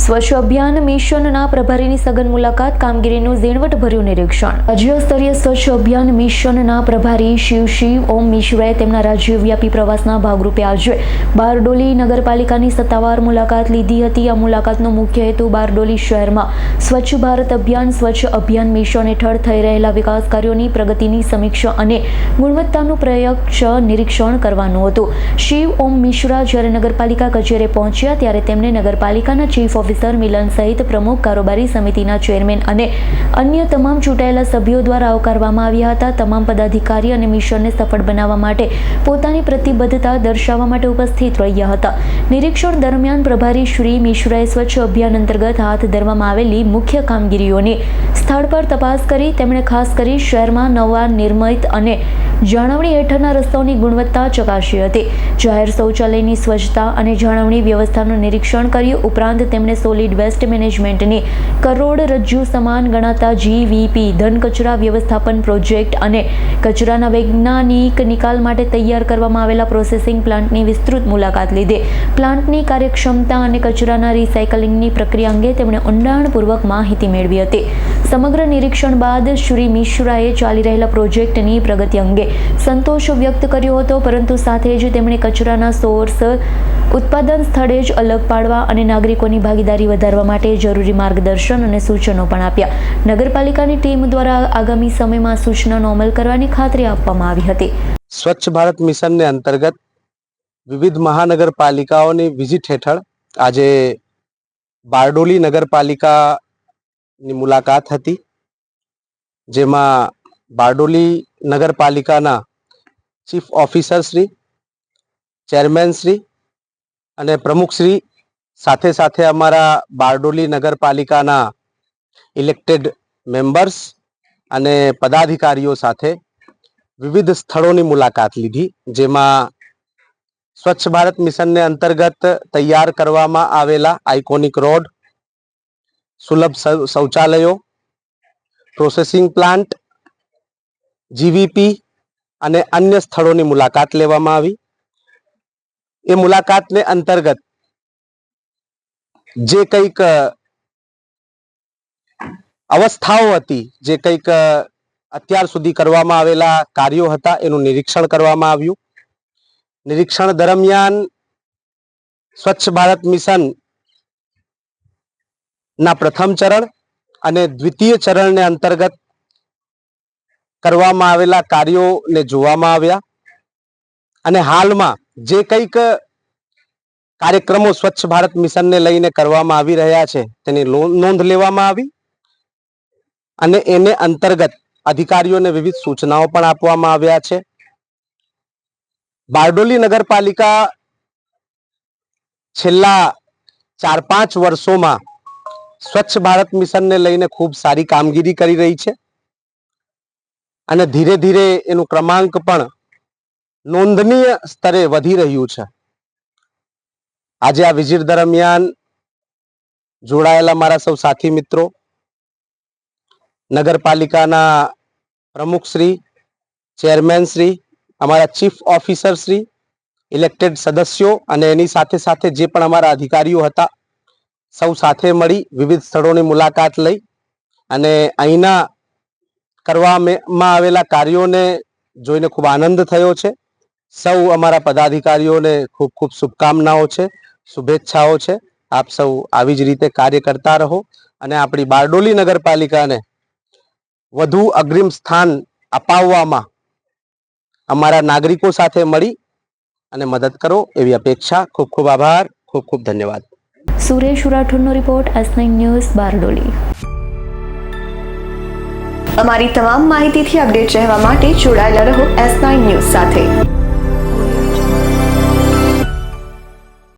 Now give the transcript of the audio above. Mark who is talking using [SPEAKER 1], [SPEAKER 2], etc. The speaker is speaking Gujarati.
[SPEAKER 1] સ્વચ્છ અભિયાન મિશનના પ્રભારીની સઘન મુલાકાત, કામગીરીનું ઝીણવટભર્યું નિરીક્ષણ. રાજ્ય સ્તરીય સ્વચ્છ અભિયાન મિશનના પ્રભારી શિવ ઓમ મિશ્રાએ તેમના રાજ્યવ્યાપી પ્રવાસના ભાગરૂપે આજે બારડોલી નગરપાલિકાની સત્તાવાર મુલાકાત લીધી હતી. આ મુલાકાતનો મુખ્ય હેતુ બારડોલી શહેરમાં સ્વચ્છ ભારત અભિયાન, સ્વચ્છ અભિયાન મિશન હેઠળ થઈ રહેલા વિકાસ કાર્યોની પ્રગતિની સમીક્ષા અને ગુણવત્તાનું પ્રત્યક્ષ નિરીક્ષણ કરવાનું હતું. શિવ ઓમ મિશ્રા જ્યારે નગરપાલિકા કચેરી પહોંચ્યા ત્યારે તેમને નગરપાલિકાના ચીફ ઓફિસર મિલન સહિત પ્રમુખ કારોબારી સમિતિના ચેરમેન અને અન્ય તમામ ચૂંટાયેલા સભ્યો દ્વારા આવકારવામાં આવ્યા હતા. તમામ પદાધિકારી અને મિશનને સફળ બનાવવા માટે પોતાની પ્રતિબદ્ધતા દર્શાવવા માટે ઉપસ્થિત રહ્યા હતા. નિરીક્ષણ દરમિયાન પ્રભારી શ્રી મિશ્રાએ સ્વચ્છ અભિયાન અંતર્ગત હાથ ધરવામાં આવેલી મુખ્ય કામગીરીઓની સ્થળ પર તપાસ કરી. તેમણે ખાસ કરી શહેરમાં નવા નિર્મિત અને જાળવણી હેઠળના રસ્તાઓની ગુણવત્તા ચકાસી હતી. જાહેર શૌચાલયની સ્વચ્છતા અને જાળવણી વ્યવસ્થાનું નિરીક્ષણ કર્યું. ઉપરાંત તેમણે સોલિડ વેસ્ટ મેનેજમેન્ટની કરોડરજ્જુ સમાન ગણાતા GVP ઘન કચરા વ્યવસ્થાપન પ્રોજેક્ટ અને કચરાના વૈજ્ઞાનિક નિકાલ માટે તૈયાર કરવામાં આવેલા પ્રોસેસિંગ પ્લાન્ટની વિસ્તૃત મુલાકાત લીધી. પ્લાન્ટની કાર્યક્ષમતા અને કચરાના રિસાયકલિંગની પ્રક્રિયા અંગે તેમણે ઊંડાણપૂર્વક માહિતી મેળવી હતી. સમગ્ર નિરીક્ષણ બાદ શ્રી મિશ્રાએ ચાલી રહેલા પ્રોજેક્ટની પ્રગતિ અંગે સંતોષ વ્યક્ત કર્યો હતો, પરંતુ સાથે જ તેમણે કચરાના સોર્સ ઉત્પાદન સ્થળે જ અલગ પાડવા અને નાગરિકોની ભાગીદારી વધારવા માટે જરૂરી માર્ગદર્શન અને સૂચનો પણ આપ્યા. નગરપાલિકાની ટીમ દ્વારા આગામી સમયમાં સૂચનાનો અમલ કરવાની ખાતરી આપવામાં આવી હતી.
[SPEAKER 2] સ્વચ્છ ભારત મિશનને અંતર્ગત વિવિધ મહાનગરપાલિકાઓની વિઝિટ હેઠળ આજે બારડોલી નગરપાલિકાની મુલાકાત હતી, જેમાં બારડોલી નગરપાલિકાના chief officer Shri, chairman Shri અને પ્રમુખ શ્રી સાથે સાથે અમારા બારડોલી નગરપાલિકાના ઇલેક્ટેડ મેમ્બર્સ અને પદાધિકારીઓ સાથે વિવિધ સ્થળોની મુલાકાત લીધી, જેમાં સ્વચ્છ ભારત મિશનને અંતર્ગત તૈયાર કરવામાં આવેલા આઇકોનિક રોડ, સુલભ શૌચાલયો, પ્રોસેસિંગ પ્લાન્ટ, GVP અને અન્ય સ્થળોની મુલાકાત લેવામાં આવી. એ મુલાકાતને અંતર્ગત જે કંઈક અવસ્થાઓ હતી, જે કંઈક અત્યાર સુધી કરવામાં આવેલા કાર્યો હતા, એનું નિરીક્ષણ કરવામાં આવ્યું. નિરીક્ષણ દરમિયાન સ્વચ્છ ભારત મિશન ના પ્રથમ ચરણ અને દ્વિતીય ચરણને અંતર્ગત કરવામાં આવેલા કાર્યોને જોવામાં આવ્યા અને હાલમાં જે કંઈક કાર્યક્રમો સ્વચ્છ ભારત મિશનને લઈને કરવામાં આવી રહ્યા છે તેની નોંધ લેવામાં આવી અને એને અંતર્ગત અધિકારીઓને વિવિધ સૂચનાઓ પણ આપવામાં આવ્યા છે. બારડોલી નગરપાલિકા છેલ્લા 4-5 વર્ષોમાં સ્વચ્છ ભારત મિશનને લઈને ખૂબ સારી કામગીરી કરી રહી છે અને ધીરે ધીરે એનું ક્રમાંક પણ નોંધનીય સ્તરે વધી રહ્યું છે. આજે આ વિઝિટ દરમિયાન જોડાયેલા મારા સૌ સાથી મિત્રો, નગરપાલિકાના પ્રમુખ શ્રી, ચેરમેન શ્રી, અમારા ચીફ ઓફિસર શ્રી, ઇલેક્ટેડ સદસ્યો અને એની સાથે સાથે જે પણ અમારા અધિકારીઓ હતા, સૌ સાથે મળી વિવિધ સ્થળોની મુલાકાત લઈ અને અહીંના કરવામાં આવેલા કાર્યોને જોઈને ખૂબ આનંદ થયો છે. સૌ અમારા પદાધિકારીઓને ખૂબ ખૂબ શુભકામનાઓ છે, શુભેચ્છાઓ છે. આપ સૌ આવી જ રીતે કાર્ય કરતા રહો અને આપણી બારડોલી નગરપાલિકાને વધુ અગ્રિમ સ્થાન અપાવવામાં અમારા નાગરિકો સાથે મળી અને મદદ કરો એવી અપેક્ષા. ખૂબ ખૂબ આભાર, ખૂબ ખૂબ ધન્યવાદ.
[SPEAKER 1] સુરેશ રાઠોડનો રિપોર્ટ, S9 ન્યૂઝ, બારડોલી.
[SPEAKER 3] અમારી તમામ માહિતીથી અપડેટ રહેવા માટે જોડાયેલા રહો S9 ન્યૂઝ સાથે.